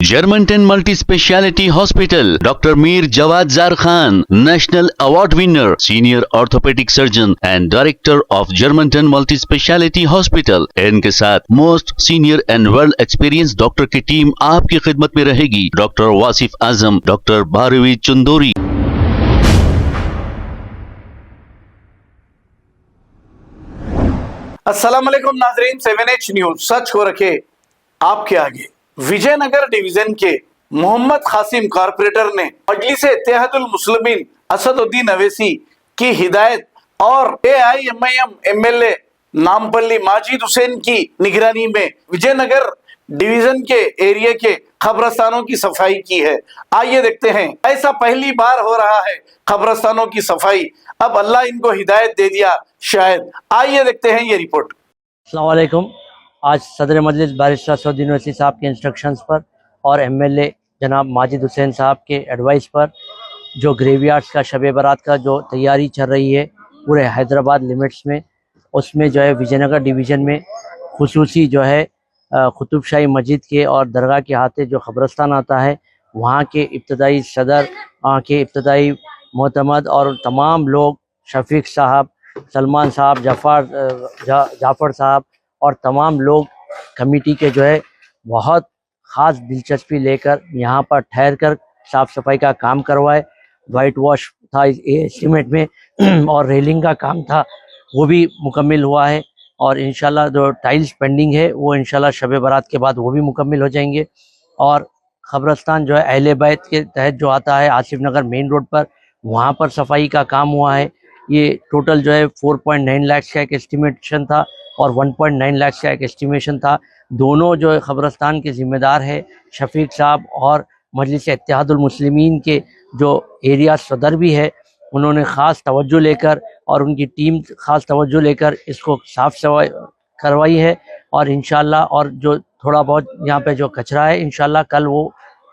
Germantown Multi Speciality Hospital, Dr. Mir Jawad Zar Khan, National Award winner, Senior Orthopedic Surgeon and Director of Germantown Multi Speciality Hospital। इनके साथ most senior and world experience doctor की team आपकी खिदमत में रहेगी। Doctor Wasif Azam, doctor Bharvi Chandori. अस्सलाम वालेकुम नाजरीन, 7H न्यूज सच को रखे आपके आगे। विजयनगर डिवीजन के मोहम्मद कासिम कारपोरेटर ने मजलिस इत्तेहादुल मुस्लिमीन असदुद्दीन अवैसी की हिदायत और AIMIM MLA नामपल्ली माजिद हुसैन की निगरानी में विजयनगर डिवीजन के एरिया के कब्रस्तानों की सफाई की है। आइए देखते हैं, ऐसा पहली बार हो रहा है कब्रस्तानों की सफाई। अब अल्लाह इनको हिदायत दे दिया शायद। आइए देखते हैं ये रिपोर्ट। अस्सलाम वालेकुम। आज सदर मजलिस बारिस्टर असदुद्दीन अवैसी साहब के इंस्ट्रक्शंस पर और MLA जनाब माजिद हुसैन साहब के एडवाइस पर जो ग्रेवयार्ड्स का शब बारात का जो तैयारी चल रही है पूरे हैदराबाद लिमिट्स में, उसमें जो है विजयनगर डिवीज़न में खुसूसी जो है कुतुब शाही मस्जिद के और दरगाह के हाथे जो कब्रस्तान आता है, वहाँ के इब्तदाई सदर, वहाँ के इब्तदाई मोतमद और तमाम लोग, शफीक साहब, सलमान साहब, जाफ़र साहब और तमाम लोग कमेटी के जो है बहुत ख़ास दिलचस्पी लेकर यहाँ पर ठहर कर साफ़ सफाई का काम करवाए। वाइट वॉश था इस एस्टीमेट में और रेलिंग का काम था, वो भी मुकम्मिल हुआ है और इंशाल्लाह जो टाइल्स पेंडिंग है वो इंशाल्लाह शब बारात के बाद वो भी मुकम्मिल हो जाएंगे। और कब्रस्तान जो है अहले बैत के तहत जो आता है आसिफ नगर मेन रोड पर, वहाँ पर सफाई का काम हुआ है। ये टोटल जो है 4.9 लाख का एक एस्टिमेशन था और 1.9 लाख का एक एस्टिमेशन था। दोनों जो है कब्रस्तान के ज़िम्मेदार है शफीक साहब और मजलिस इत्तेहादुल मुस्लिमीन के जो एरिया सदर भी है, उन्होंने ख़ास तवज्जो लेकर और उनकी टीम ख़ास तवज्जो लेकर इसको साफ़ सफाई करवाई है। और इंशाल्लाह और जो थोड़ा बहुत यहाँ पे जो कचरा है इंशाल्लाह कल वो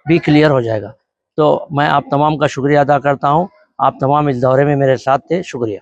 भी क्लियर हो जाएगा। तो मैं आप तमाम का शुक्रिया अदा करता हूँ, आप तमाम इस दौरे में मेरे साथ थे, शुक्रिया।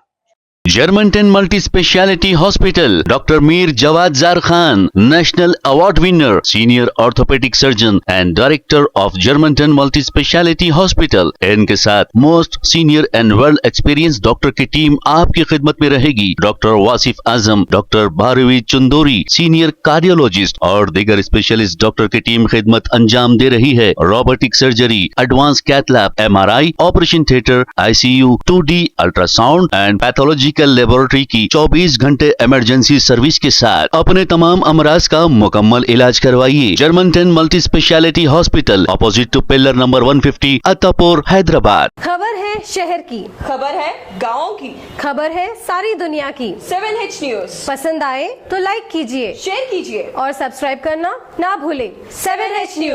Germantown Multi Speciality Hospital, Dr. Mir Jawad Zar Khan, National Award winner, Senior Orthopedic Surgeon and Director of Germantown Multi Speciality Hospital। इनके साथ most senior and world experience doctor की टीम आपकी खिदमत में रहेगी। Doctor Wasif Azam, doctor Bharvi Chandori, senior cardiologist और दीगर specialist doctor की टीम खिदमत अंजाम दे रही है। Robotic surgery, advance cath lab, MRI, operation theatre, ICU, 2D ultrasound and pathology laboratory की 24 घंटे इमरजेंसी सर्विस के साथ अपने तमाम अमराज का मुकम्मल इलाज करवाइए। Germanton multi speciality hospital, opposite to pillar number 150, Attapur, Hyderabad. खबर है शहर की, खबर है गाँव की, खबर है सारी दुनिया की। 7H न्यूज पसंद आए तो लाइक कीजिए, शेयर कीजिए और सब्सक्राइब करना ना भूलें। 7H news.